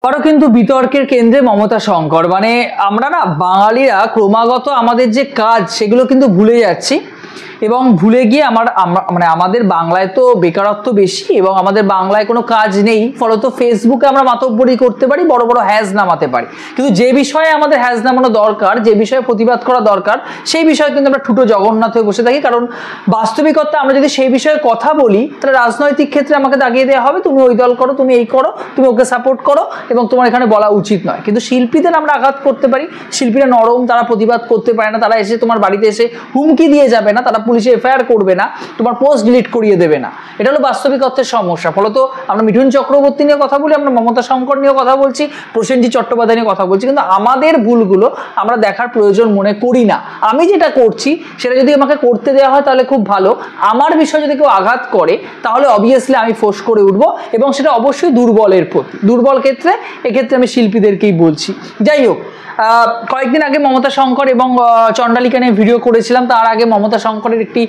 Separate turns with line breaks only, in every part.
আরও কিন্তু বিতর্কের কেন্দ্রে মমতা শঙ্কর। মানে আমরা না বাঙালিরা ক্রমাগত আমাদের যে কাজ সেগুলো কিন্তু ভুলে যাচ্ছি এবং ভুলে গিয়ে মানে আমাদের বাংলায় তো বেকারত্ব বেশি এবং আমাদের বাংলায় কোনো কাজ নেই, ফলত ফেসবুকে আমরা মাতব্বরি করতে পারি, বড় বড় হ্যাজ নামাতে পারি, কিন্তু যে বিষয়ে আমাদের হ্যাজ নামানো দরকার, যে বিষয়ে প্রতিবাদ করা দরকার, সেই বিষয়ে কিন্তু আমরা ঠুটো জগন্নাথ হয়ে বসে থাকি। কারণ বাস্তবিকতা আমরা যদি সেই বিষয়ে কথা বলি তাহলে রাজনৈতিক ক্ষেত্রে আমাকে দাগিয়ে দেওয়া হবে, তুমি ওই দল করো, তুমি এই করো, তুমি ওকে সাপোর্ট করো এবং তোমার এখানে বলা উচিত নয়। কিন্তু শিল্পীদের আমরা আঘাত করতে পারি, শিল্পীরা নরম, তারা প্রতিবাদ করতে পারে না, তারা এসে তোমার বাড়িতে এসে হুমকি দিয়ে যাবে না, তারা পুলিশে এফআইআর করবে না, তোমার পোস্ট ডিলিট করিয়ে দেবে না। এটা হলো বাস্তবিকতার সমস্যা। ফলত আমরা মিঠুন চক্রবর্তী নিয়ে কথা বলি, আমরা মমতা শঙ্কর নিয়ে কথা বলছি, প্রসেনজিৎ চট্টোপাধ্যায় নিয়ে কথা বলছি, কিন্তু আমাদের ভুলগুলো আমরা দেখার প্রয়োজন মনে করি না। আমি যেটা করছি সেটা যদি আমাকে করতে দেওয়া হয় তাহলে খুব ভালো, আমার বিষয়ে যদি কেউ আঘাত করে তাহলে অবভিয়াসলি আমি ফোর্স করে উঠবো এবং সেটা অবশ্যই দুর্বলের প্রতি। দুর্বল ক্ষেত্রে এক্ষেত্রে আমি শিল্পীদেরকেই বলছি। যাই হোক, কয়েকদিন আগে মমতা শঙ্কর এবং চণ্ডালিকা নিয়ে ভিডিও করেছিলাম। তার আগে মমতা শঙ্করের একটি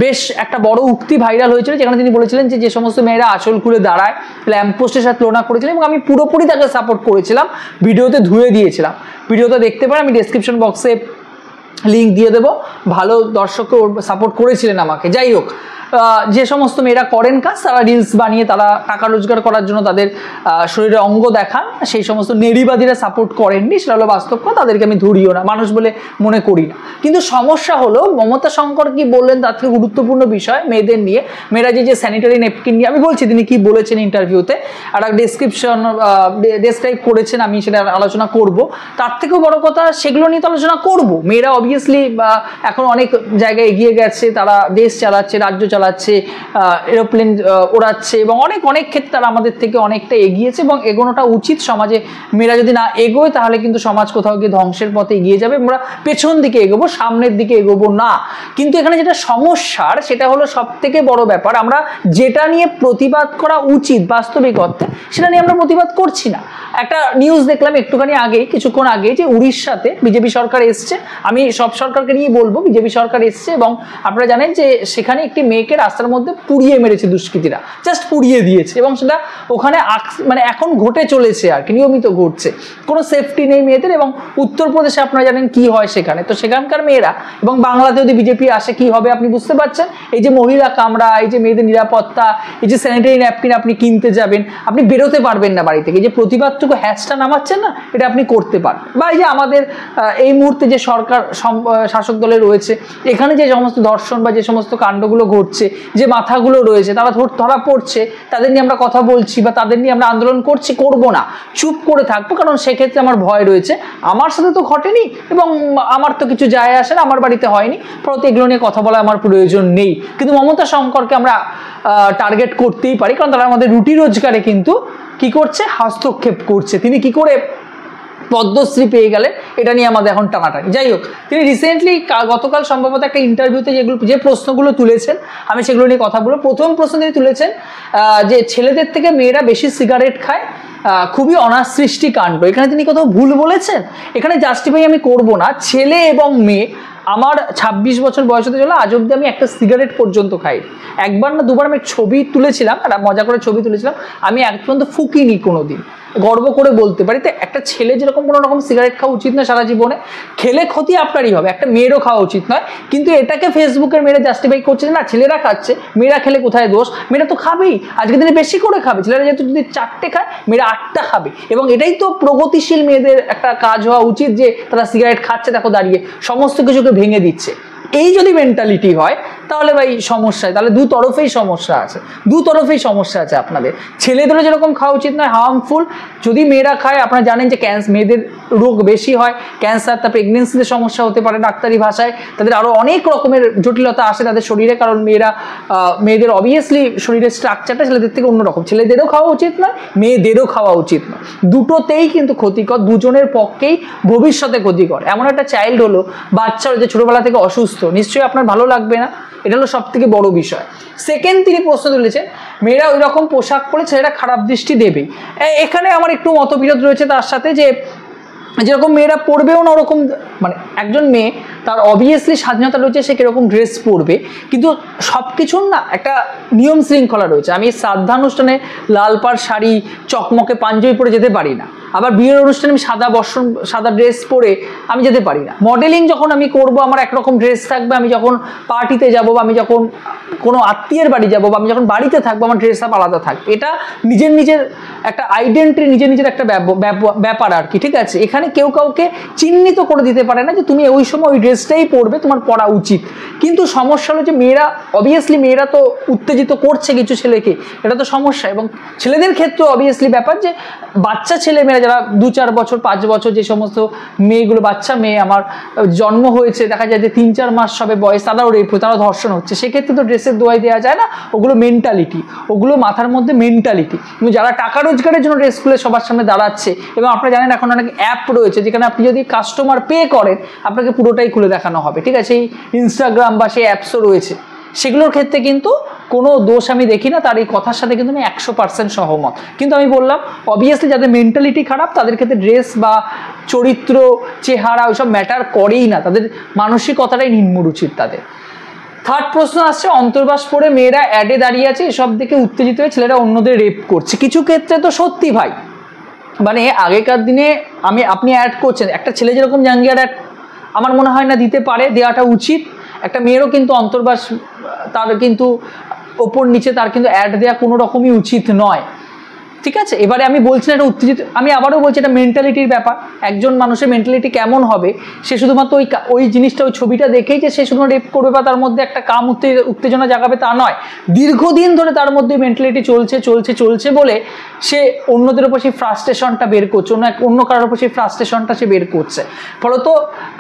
বেশ একটা বড় উক্তি ভাইরাল হয়েছিল, যেখানে তিনি বলেছিলেন যে সমস্ত মেয়েরা আঁচল খুলে দাঁড়ায় ল্যাম্পপোস্টের সাথে তুলনা করেছিলেন এবং আমি পুরোপুরি তাকে সাপোর্ট করেছিলাম, ভিডিওতে ধুয়ে দিয়েছিলাম। ভিডিওটা দেখতে পারেন, আমি ডেসক্রিপশন বক্সে লিঙ্ক দিয়ে দেবো। ভালো দর্শককে সাপোর্ট করেছিলেন আমাকে। যাই হোক, যে সমস্ত মেয়েরা করেন কাজ, তারা রিলস বানিয়ে তারা টাকা রোজগার করার জন্য তাদের শরীরে অঙ্গ দেখান, সেই সমস্ত নেড়িবাদীরা সাপোর্ট করেননি, সেটা হলো বাস্তব কথা। তাদেরকে আমি ধরিও না, মানুষ বলে মনে করি না। কিন্তু সমস্যা হলো মমতা শঙ্কর কি বললেন তার থেকে গুরুত্বপূর্ণ বিষয় মেয়েদের নিয়ে, মেয়েরা যে স্যানিটারি নেপকিন নিয়ে, আমি বলছি তিনি কি বলেছেন ইন্টারভিউতে, একটা ডেসক্রাইব করেছেন, আমি সেটা আলোচনা করব। তার থেকেও বড় কথা, সেগুলো নিয়ে তো আলোচনা করব। মেয়েরা অবভিয়াসলি এখন অনেক জায়গায় এগিয়ে গেছে, তারা দেশ চালাচ্ছে, রাজ্য চালাচ্ছে, এরোপ্লেন ওড়াচ্ছে এবং অনেক অনেক ক্ষেত্রে তারা আমাদের থেকে অনেকটা এগিয়েছে এবং এগোনোটা উচিত। সমাজে মেয়েরা যদি না এগোয় তাহলে কিন্তু সমাজ কোথাও গিয়ে ধ্বংসের পথে এগিয়ে যাবে। আমরা পেছন দিকে এগোবো, সামনের দিকে এগোবো না। কিন্তু এখানে যেটা সমস্যার সেটা হলো সব থেকে বড় ব্যাপার, আমরা যেটা নিয়ে প্রতিবাদ করা উচিত বাস্তবিক অর্থে সেটা নিয়ে আমরা প্রতিবাদ করছি না। একটা নিউজ দেখলাম একটুখানি আগে, কিছুক্ষণ আগে, যে উড়িষ্যাতে বিজেপি সরকার এসছে। আমি সব সরকারকে নিয়ে বলবো, বিজেপি সরকার এসছে এবং আপনারা জানেন যে সেখানে একটি মেয়েকে রাস্তার মধ্যে পুড়িয়ে মেরেছে দুষ্কৃতীরা, জাস্ট পুড়িয়ে দিয়েছে এবং সেটা ওখানে মানে এখন ঘটে চলেছে, আর কি নিয়মিত ঘটছে, কোনো সেফটি নেই মেয়েদের। এবং উত্তরপ্রদেশে আপনারা জানেন কি হয় সেখানে, তো সেখানকার মেয়েরা, এবং বাংলাতে যদি বিজেপি আসে কি হবে আপনি বুঝতে পারছেন। এই যে মহিলা কামরা, এই যে মেয়েদের নিরাপত্তা, এই যে স্যানিটারি ন্যাপকিন আপনি কিনতে যাবেন, আপনি বেরোতে পারবেন না বাড়ি থেকে, এই যে প্রতিবাদটুকু হ্যাশটা নামাচ্ছেন না, এটা আপনি করতে পারবেন। বা এই যে আমাদের এই মুহূর্তে যে সরকার শাসক দলে রয়েছে, এখানে যে সমস্ত ধর্ষণ বা যে সমস্ত কাণ্ডগুলো ঘটছে, যে মাথাগুলো রয়েছে তারা ধরা পড়ছে, তাদের নিয়ে আমরা কথা বলছি বা তাদের নিয়ে আমরা আন্দোলন করছি, করব না, চুপ করে থাকবো, কারণ সেক্ষেত্রে আমার ভয় রয়েছে। আমার সাথে তো ঘটেনি এবং আমার তো কিছু যায় আসে না, আমার বাড়িতে হয়নি, ফলত এগুলো নিয়ে কথা বলা আমার প্রয়োজন নেই। কিন্তু মমতা শঙ্করকে আমরা টার্গেট করতেই পারি, কারণ তারা আমাদের রুটি রোজগারে কিন্তু কি করছে, হস্তক্ষেপ করছে। তিনি কি করে পদ্মশ্রী পেয়ে গেলেন এটা নিয়ে আমাদের এখন টানাটানি। যাই হোক, তিনি রিসেন্টলি গতকাল সম্ভবত একটা ইন্টারভিউতে যে প্রশ্নগুলো তুলেছেন, আমি সেগুলো নিয়ে কথা বলবো। প্রথম প্রশ্ন তিনি তুলেছেন যে ছেলেদের থেকে মেয়েরা বেশি সিগারেট খায়, খুবই অনাসৃষ্টি কাণ্ড। এখানে তিনি কোথাও ভুল বলেছেন, এখানে জাস্টিফাই আমি করব না। ছেলে এবং মেয়ে, আমার 26 বছর বয়স হতে চলে, আজ অব্দি আমি একটা সিগারেট পর্যন্ত খাই, একবার না দুবার আমি ছবি তুলেছিলাম, একটা মজা করে ছবি তুলেছিলাম, আমি এক পর্যন্ত ফুকিনি কোনোদিন, গর্ব করে বলতে পারি। তো একটা ছেলে যেরকম কোনো রকম সিগারেট খাওয়া উচিত না সারা জীবনে, খেলে ক্ষতি আপনারই হবে, একটা মেয়েরও খাওয়া উচিত নয়। কিন্তু এটাকে ফেসবুকের মেয়েরা জাস্টিফাই করছে না, ছেলেরা খাচ্ছে, মেয়েরা খেলে কোথায় দোষ, মেয়েরা তো খাবেই, আজকের দিনে বেশি করে খাবে। ছেলেরা যেহেতু যদি 4টে খায়, মেয়েরা 8টা খাবে এবং এটাই তো প্রগতিশীল মেয়েদের একটা কাজ হওয়া উচিত, যে তারা সিগারেট খাচ্ছে, দেখো দাঁড়িয়ে সমস্ত কিছুকে ভেঙে দিচ্ছে। এই যদি মেন্টালিটি হয় তাহলে ভাই সমস্যা, তাহলে দুতরফেই সমস্যা আছে, দুতরফেই সমস্যা আছে আপনাদের। ছেলেদেরও যেরকম খাওয়া উচিত নয়, হার্মফুল। যদি মেয়েরা খায়, আপনারা জানেন যে মেয়েদের রোগ বেশি হয়, ক্যান্সার, তা প্রেগনেন্সিতে সমস্যা হতে পারে, ডাক্তারি ভাষায় তাদের আরও অনেক রকমের জটিলতা আসে তাদের শরীরে, কারণ মেয়েদের অবভিয়াসলি শরীরের স্ট্রাকচারটা ছেলেদের থেকে অন্যরকম। ছেলেদেরও খাওয়া উচিত নয়, মেয়েদেরও খাওয়া উচিত নয়, দুটোতেই কিন্তু ক্ষতিকর, দুজনের পক্ষেই ভবিষ্যতে ক্ষতিকর। এমন একটা চাইল্ড হলো, বাচ্চা যে ছোটোবেলা থেকে অসুস্থ, নিশ্চয়ই আপনার ভালো লাগবে না, এটা হলো সব থেকে বড় বিষয়। সেকেন্ড তিনি প্রশ্ন তুলেছেন, মেয়েরা ওই রকম পোশাক পরে ছেলেরা খারাপ দৃষ্টি দেবেই। এখানে আমার একটু মতবিরোধ রয়েছে তার সাথে, যে যেরকম মেয়েরা পরবেও না ওরকম, মানে একজন মেয়ে তার অবভিয়াসলি স্বাধীনতা রয়েছে সে কিরকম ড্রেস পরবে, কিন্তু সব কিছুর না একটা নিয়ম শৃঙ্খলা রয়েছে। আমি শ্রাদ্ধানুষ্ঠানে লাল পাড় শাড়ি চকমকে পাঞ্জাবি পরে যেতে পারি না, আবার বিয়ের অনুষ্ঠানে আমি সাদা ড্রেস পরে আমি যেতে পারি না। মডেলিং যখন আমি করব আমার একরকম ড্রেস থাকবে, আমি যখন পার্টিতে যাব বা আমি যখন কোনো আত্মীয়ের বাড়ি যাব বা আমি যখন বাড়িতে থাকবো আমার ড্রেস আপ আলাদা থাকবে। এটা নিজের একটা আইডেন্টিটি, নিজের একটা ব্যাপার আর কি, ঠিক আছে। এখানে কেউ কাউকে চিহ্নিত করে দিতে পারে না যে তুমি ওই সময় ওই ড্রেসটাই পরবে, তোমার পরা উচিত। কিন্তু সমস্যা হলো যে মেয়েরা, অবভিয়াসলি মেয়েরা তো উত্তেজিত করছে কিছু ছেলেকে, এটা তো সমস্যা। এবং ছেলেদের ক্ষেত্রে অবভিয়াসলি ব্যাপার যে বাচ্চা ছেলে মেয়েরা যারা 2-4 বছর 5 বছর যে সমস্ত মেয়েগুলো, বাচ্চা মেয়ে আমার জন্ম হয়েছে, দেখা যায় যে 3-4 মাস সবে বয়স, তারাও রেপ, তারাও ধর্ষণ হচ্ছে, সেক্ষেত্রে তো ড্রেসের দোয়াই দেওয়া যায় না। ওগুলো মেন্টালিটি, ওগুলো মাথার মধ্যে মেন্টালিটি। কিন্তু যারা টাকা রোজগারের জন্য ড্রেস খুলে সবার সামনে দাঁড়াচ্ছে, এবং আপনারা জানেন এখন অনেক অ্যাপ রয়েছে যেখানে আপনি যদি কাস্টমার পে করেন আপনাকে পুরোটাই খুলে দেখানো হবে, ঠিক আছে। এই ইনস্টাগ্রাম বা সেই অ্যাপসও রয়েছে, সেগুলোর ক্ষেত্রে কিন্তু কোনো দোষ আমি দেখি না, তার এই কথার সাথে কিন্তু আমি 100% সহমত। কিন্তু আমি বললাম অবভিয়াসলি যাদের মেন্টালিটি খারাপ তাদের ক্ষেত্রে ড্রেস বা চরিত্র, চেহারা ওইসব ম্যাটার করেই না, তাদের মানসিকতাটাই নিম্নরুচির তাদের। থার্ড প্রশ্ন আসছে, অন্তর্বাস পরে মেয়েরা অ্যাডে দাঁড়িয়ে আছে, এসব দেখে উত্তেজিত হয়ে ছেলেরা অন্যদের রেপ করছে। কিছু ক্ষেত্রে তো সত্যি ভাই, মানে আগেকার দিনে আপনি অ্যাড করছেন, একটা ছেলে যেরকম জাঙ্গিয়ার অ্যাড আমার মনে হয় না দিতে পারে, দেওয়াটা উচিত। একটা মেয়েরও কিন্তু অন্তর্বাস, তার কিন্তু ওপর নিচে তার কিন্তু অ্যাড দেওয়া কোনো রকমই উচিত নয়, ঠিক আছে। এবারে আমি বলছি না এটা উত্তেজিত, আমি আবারও বলছি এটা মেন্টালিটির ব্যাপার। একজন মানুষের মেন্টালিটি কেমন হবে, সে শুধুমাত্র ওই জিনিসটা, ওই ছবিটা দেখেই যে সে শুধুমাত্র রেপ করবে বা তার মধ্যে একটা কাম উত্তেজনা জাগাবে তা নয়। দীর্ঘদিন ধরে তার মধ্যে মেন্টালিটি চলছে বলে সে অন্যদের উপর সেই ফ্রাস্ট্রেশনটা বের করছে, অন্য কারোর উপর সেই ফ্রাস্ট্রেশনটা সে বের করছে। ফলত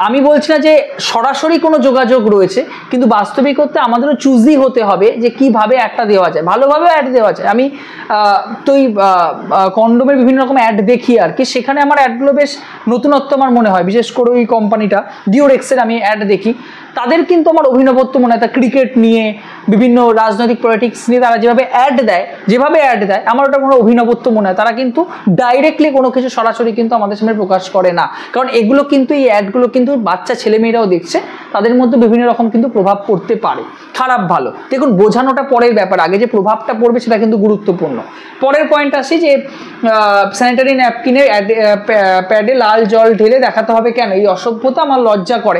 আমি বলছি না যে সরাসরি কোনো যোগাযোগ রয়েছে, কিন্তু বাস্তবিক করতে আমাদেরও চুজি হতে হবে যে কিভাবে অ্যাডটা দেওয়া যায়, ভালোভাবে অ্যাড দেওয়া যায়। আমি তো কন্ডোমের বিভিন্ন রকম অ্যাড দেখি আর কি, সেখানে আমার অ্যাডগুলো বেশ নতুনত্ব আমার মনে হয়। বিশেষ করে ওই কোম্পানিটা ডিওরেক্সের আমি অ্যাড দেখি, তাদের কিন্তু আমার অভিনবত্ব মনে হয়। তা ক্রিকেট নিয়ে, বিভিন্ন রাজনৈতিক পলিটিক্স নিয়ে তারা যেভাবে অ্যাড দেয় আমার ওটা কোনো অভিনবত্ব মনে হয়। তারা কিন্তু ডাইরেক্টলি কোনো কিছু সরাসরি কিন্তু আমাদের সামনে প্রকাশ করে না, কারণ এগুলো কিন্তু, এই অ্যাডগুলো কিন্তু বাচ্চা ছেলেমেয়েরাও দেখছে, তাদের মধ্যে বিভিন্ন রকম কিন্তু প্রভাব পড়তে পারে, খারাপ ভালো। দেখুন, বোঝানোটা পরের ব্যাপার, আগে যে প্রভাবটা পড়বে সেটা কিন্তু গুরুত্বপূর্ণ। পরের পয়েন্ট আসি যে স্যানিটারি ন্যাপকিনের প্যাডে লাল জল ঢেলে দেখাতে হবে কেন, এই অসভ্যতা আমার লজ্জা করে।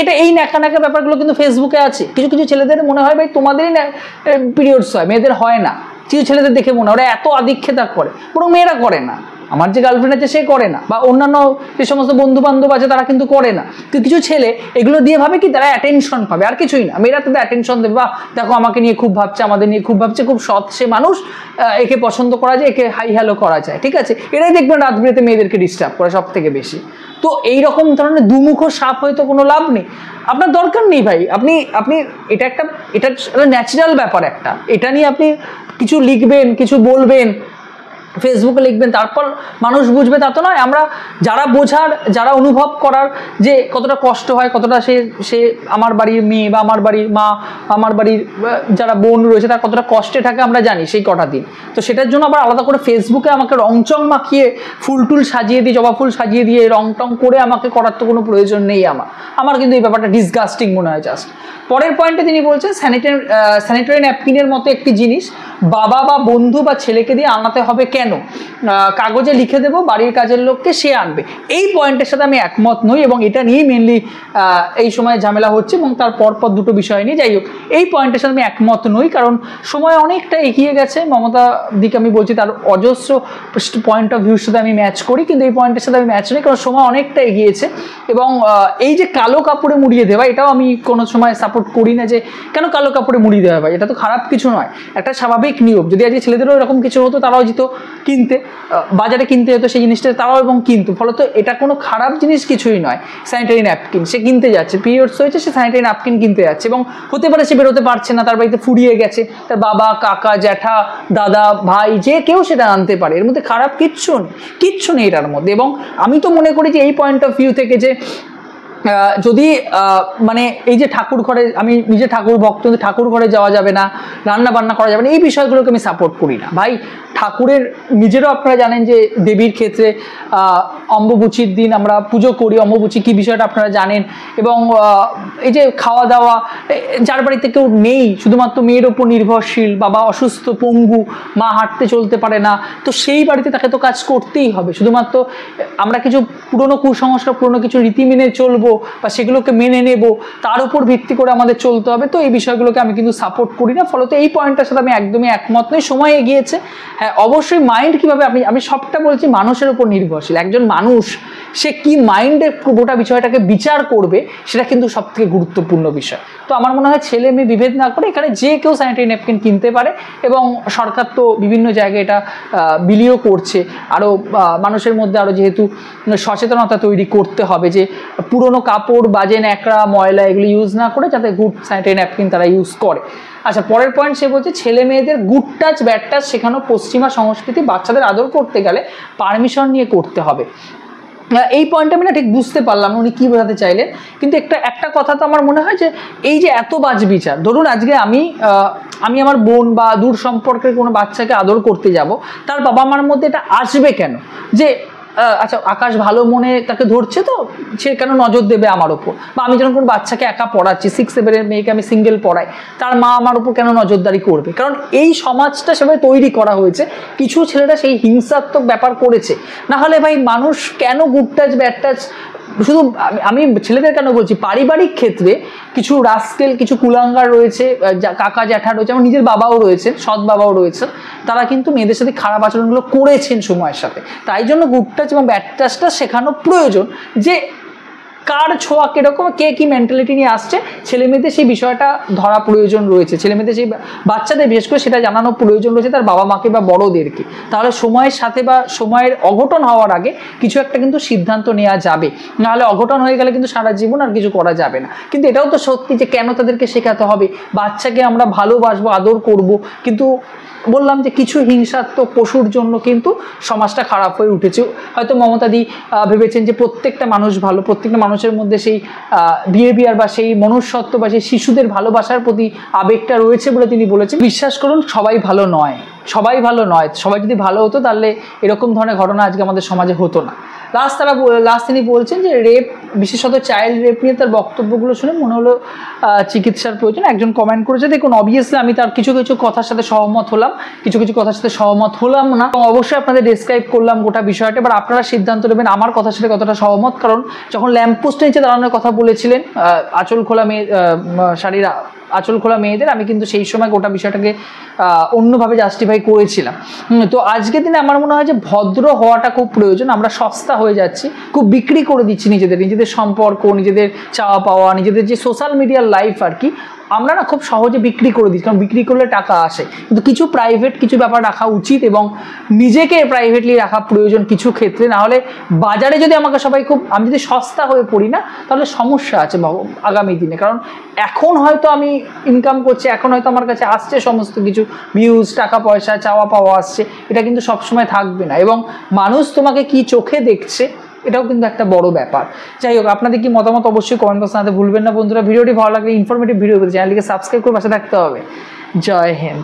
এটা এই ন্যাকা ব্যাপারগুলো কিন্তু ফেসবুকে আছে। কিছু ছেলেদের মনে হয় ভাই তোমাদেরই পিরিয়ডস হয়, মেয়েদের হয় না। কিছু ছেলেদের দেখে মনে হয় ওরা এত আদিক্ষেতা করে, বরং মেয়েরা করে না। আমার যে গার্লফ্রেন্ড আছে সে করে না, বা অন্যান্য যে সমস্ত বন্ধু বান্ধব আছে তারা কিন্তু করে না। কিন্তু কিছু ছেলে এগুলো দিয়ে ভাবে কি তারা অ্যাটেনশন পাবে, আর কিছুই না। মেয়েরা তাদের অ্যাটেনশন দেবে, বা দেখো আমাকে নিয়ে খুব ভাবছে, আমাদের নিয়ে খুব ভাবছে, খুব সৎ সে মানুষ, একে পছন্দ করা যায়, একে হাই হ্যালো করা যায়, ঠিক আছে। এরাই দেখবেন রাত বিরেতে মেয়েদেরকে ডিস্টার্ব করে সব থেকে বেশি। তো এইরকম ধরনের দুমুখ সাপ হয়তো কোনো লাভ নেই, আপনার দরকার নেই ভাই। আপনি এটা একটা ন্যাচারাল ব্যাপার একটা, এটা নিয়ে আপনি কিছু লিখবেন, কিছু বলবেন, ফেসবুকে লিখবেন, তারপর মানুষ বুঝবে তা তো নয়। আমরা যারা বোঝার, যারা অনুভব করার যে কতটা কষ্ট হয়, কতটা সে আমার বাড়ির মেয়ে বা আমার বাড়ির মা, আমার বাড়ির যারা বোন রয়েছে তার কতটা কষ্টে থাকে আমরা জানি সেই কটা দিন। তো সেটার জন্য আবার আলাদা করে ফেসবুকে আমাকে রংচং মাখিয়ে ফুল সাজিয়ে দিয়ে, জবা ফুল সাজিয়ে দিয়ে রং টং করে আমাকে করার তো কোনো প্রয়োজন নেই আমার কিন্তু এই ব্যাপারটা ডিসগাস্টিং মনে হয় জাস্ট। পরের পয়েন্টে তিনি বলছেন স্যানিটারি ন্যাপকিনের মতো একটি জিনিস বাবা বা বন্ধু বা ছেলেকে দিয়ে আনাতে হবে কেন, কাগজে লিখে দেবো বাড়ির কাজের লোককে, সে আনবে। এই পয়েন্টের সাথে আমি একমত নই, এবং এটা নিয়েই মেনলি এই সময় ঝামেলা হচ্ছে, এবং তার পরপর দুটো বিষয় নিয়ে। যাই হোক, এই পয়েন্টের সাথে আমি একমত নই, কারণ সময় অনেকটা এগিয়ে গেছে। মমতা দিকে আমি বলছি তার অজস্র পয়েন্ট অফ ভিউর সাথে আমি ম্যাচ করি, কিন্তু এই পয়েন্টের সাথে আমি ম্যাচ নই, কারণ সময় অনেকটা এগিয়েছে। এবং এই যে কালো কাপড়ে মুড়িয়ে দেওয়া, এটাও আমি কোনো সময় সাপোর্ট করি না, যে কেন কালো কাপড়ে মুড়িয়ে দেওয়া হয়, এটা তো খারাপ কিছু নয়, একটা স্বাভাবিক নিয়ম। যদি আজকে ছেলেদেরও এরকম কিছু হতো, তারাও যেত কিনতে, বাজারে কিনতে হতো সেই জিনিসটা, তারাও এবং কিনতো। ফলত এটা কোনো খারাপ জিনিস কিছুই নয়। স্যানিটারি ন্যাপকিন সে কিনতে যাচ্ছে, পিরিয়ডস হয়েছে, সে স্যানিটারি ন্যাপকিন কিনতে যাচ্ছে, এবং হতে পারে সে বেরোতে পারছে না, তার বাড়িতে ফুরিয়ে গেছে, তার বাবা, কাকা, জ্যাঠা, দাদা, ভাই, যে কেউ সেটা আনতে পারে। এর মধ্যে খারাপ কিচ্ছু নেই এটার মধ্যে। এবং আমি তো মনে করি যে এই পয়েন্ট অফ ভিউ থেকে যে যদি মানে এই যে ঠাকুর ঘরে, আমি নিজে ঠাকুর ভক্ত, ঠাকুর ঘরে যাওয়া যাবে না, রান্না বান্না করা যাবে না, এই বিষয়গুলোকে আমি সাপোর্ট করি না ভাই। ঠাকুরের নিজেরও আপনারা জানেন যে দেবীর ক্ষেত্রে অম্বুবচীর দিন আমরা পুজো করি, অম্বুবচী কি বিষয়টা আপনারা জানেন। এবং এই যে খাওয়া দাওয়া, যার বাড়িতে কেউ নেই, শুধুমাত্র মেয়ের ওপর নির্ভরশীল, বাবা অসুস্থ পঙ্গু, মা হাঁটতে চলতে পারে না, তো সেই বাড়িতে তাকে তো কাজ করতেই হবে। শুধুমাত্র আমরা কিছু পুরনো কুসংস্কার, পুরনো কিছু রীতি মেনে চলবো বা সেগুলোকে মেনে নেব, তার উপর ভিত্তি করে আমাদের চলতে হবে, তো এই বিষয়গুলোকে আমি কিন্তু সাপোর্ট করি না। ফলত এই পয়েন্টটার সাথে আমি একদমই একমত নই। সময় এগিয়েছে, হ্যাঁ অবশ্যই মাইন্ড কীভাবে, আমি সবটা বলছি মানুষের উপর নির্ভরশীল। একজন মানুষ সে কি মাইন্ডে গোটা বিষয়টাকে বিচার করবে, সেটা কিন্তু সব থেকে গুরুত্বপূর্ণ বিষয়। তো আমার মনে হয় ছেলে মেয়ে বিভেদ না করে এখানে যে কেউ স্যানিটারি ন্যাপকিন কিনতে পারে, এবং সরকার তো বিভিন্ন জায়গায় এটা বিলিও করছে। আরও মানুষের মধ্যে আরও যেহেতু সচেতনতা তৈরি করতে হবে যে পুরনো কাপড়, বাজে ন্যাকড়া, ময়লা এগুলো ইউজ না করে যাতে গুড স্যানিটারি ন্যাপকিন তারা ইউজ করে। আচ্ছা, পরের পয়েন্ট সে বলছে ছেলে মেয়েদের গুড টাচ ব্যাড টাচ শেখানো পশ্চিমা সংস্কৃতি, বাচ্চাদের আদর করতে গেলে পারমিশন নিয়ে করতে হবে। এই পয়েন্টটা আমি না ঠিক বুঝতে পারলাম না উনি কী বোঝাতে চাইলেন, কিন্তু একটা কথা তো আমার মনে হয় যে এই যে এত বাজবিচার, ধরুন আজকে আমি আমার বোন বা দূর সম্পর্কের কোনো বাচ্চাকে আদর করতে যাব, তার বাবা মার মধ্যে এটা আসবে কেন যে আচ্ছা আকাশ ভালো মনে তাকে ধরছে, তো সে কেন নজর দেবে আমার ওপর? বা আমি যখন কোনো বাচ্চাকে একা পড়াচ্ছি, 6-7 মেয়েকে আমি সিঙ্গেল পড়াই, তার মা আমার ওপর কেন নজরদারি করবে? কারণ এই সমাজটা সেভাবে তৈরি করা হয়েছে, কিছু ছেলেরা সেই হিংসাত্মক ব্যাপার করেছে। না হলে ভাই মানুষ কেন গুড টাচ ব্যাড টাচ, শুধু আমি ছেলেদের কেন বলছি, পারিবারিক ক্ষেত্রে কিছু রাস্কেল, কিছু কুলাঙ্গার রয়েছে, কাকা জ্যাঠা রয়েছে, আমার নিজের বাবাও রয়েছেন, সৎ বাবাও রয়েছেন, তারা কিন্তু মেয়েদের সাথে খারাপ আচরণগুলো করেছেন সময়ের সাথে। তাই জন্য গুড টাচ এবং ব্যাড টাচটা শেখানো প্রয়োজন, যে কার ছোঁয়া কীরকম, কে কী মেন্টালিটি নিয়ে আসছে, ছেলে মেয়েদের সেই বিষয়টা ধরা প্রয়োজন রয়েছে, ছেলে মেয়েদের সেই বাচ্চাদের বিশেষ করে সেটা জানানো প্রয়োজন রয়েছে তার বাবা মাকে বা বড়োদেরকে। তাহলে সময়ের সাথে বা সময়ের অঘটন হওয়ার আগে কিছু একটা কিন্তু সিদ্ধান্ত নেওয়া যাবে, নাহলে অঘটন হয়ে গেলে কিন্তু সারা জীবন আর কিছু করা যাবে না। কিন্তু এটাও তো সত্যি যে কেন তাদেরকে শেখাতে হবে, বাচ্চাকে আমরা ভালোবাসবো, আদর করব, কিন্তু বললাম যে কিছু হিংসাত্মক পশুর জন্য কিন্তু সমাজটা খারাপ হয়ে উঠেছে। হয়তো মমতাদি ভেবেছেন যে প্রত্যেকটা মানুষ ভালো, প্রত্যেকটা মানুষের মধ্যে সেই বিহেভিয়ার বা সেই মনুষ্যত্ব বা সেই শিশুদের ভালোবাসার প্রতি আবেগটা রয়েছে বলে তিনি বলেছেন। বিশ্বাস করুন সবাই ভালো নয়, সবাই ভালো নয়। সবাই যদি ভালো হতো তাহলে এরকম ধরনের ঘটনা আজকে আমাদের সমাজে হতো না। লাস্ট তিনি বলছেন যে রেপ, বিশেষত চাইল্ড রেপ নিয়ে তার বক্তব্যগুলো শুনে মনে হলো চিকিৎসার প্রয়োজন। একজন কমেন্ট করেছে, দেখুন অবভিয়াসলি আমি তার কিছু কিছু কথার সাথে সহমত হলাম, কিছু কিছু কথার সাথে সহমত হলাম না, এবং অবশ্যই আপনাদের ডেসক্রাইব করলাম গোটা বিষয়টা। এবার আপনারা সিদ্ধান্ত নেবেন আমার কথার সাথে কতটা সহমত। কারণ যখন ল্যাম্পপোস্টের নিচে দাঁড়ানোর কথা বলেছিলেন আঁচল খোলা মেয়ে, শাড়ির আঁচল খোলা মেয়েদের, আমি কিন্তু সেই সময় গোটা বিষয়টাকে অন্যভাবে জাস্টিফাই করেছিলাম। তো আজকের দিনে আমার মনে হয় যে ভদ্র হওয়াটা খুব প্রয়োজন। আমরা সস্তা হয়ে যাচ্ছি, খুব বিক্রি করে দিচ্ছি নিজেদের সম্পর্ক, নিজেদের চাওয়া পাওয়া, নিজেদের যে সোশ্যাল মিডিয়ার লাইফ আর কি, আমরা না খুব সহজে বিক্রি করে দিচ্ছি, কারণ বিক্রি করলে টাকা আসে। কিন্তু কিছু প্রাইভেট কিছু ব্যাপার রাখা উচিত এবং নিজেকে প্রাইভেটলি রাখা প্রয়োজন কিছু ক্ষেত্রে। না হলে বাজারে যদি আমাকে সবাই আমি যদি সস্তা হয়ে পড়ি না, তাহলে সমস্যা আছে আগামী দিনে। কারণ এখন হয়তো আমি ইনকাম করছি, এখন হয়তো আমার কাছে আসছে সমস্ত কিছু, ভিউজ, টাকা পয়সা, চাওয়া পাওয়া আসছে, এটা কিন্তু সবসময় থাকবে না। এবং মানুষ তোমাকে কি চোখে দেখছে এটাও কিন্তু একটা বড় ব্যাপার। যাই হোক, আপনাদের কি মতামত অবশ্যই কমেন্ট বক্সে জানাতে ভুলবেন না বন্ধুরা। ভিডিওটি ভালো লাগলে, ইনফরমেটিভ ভিডিও পেতে চ্যানেলটিকে সাবস্ক্রাইব করে পাশে থাকতে হবে। জয় হিন্দ।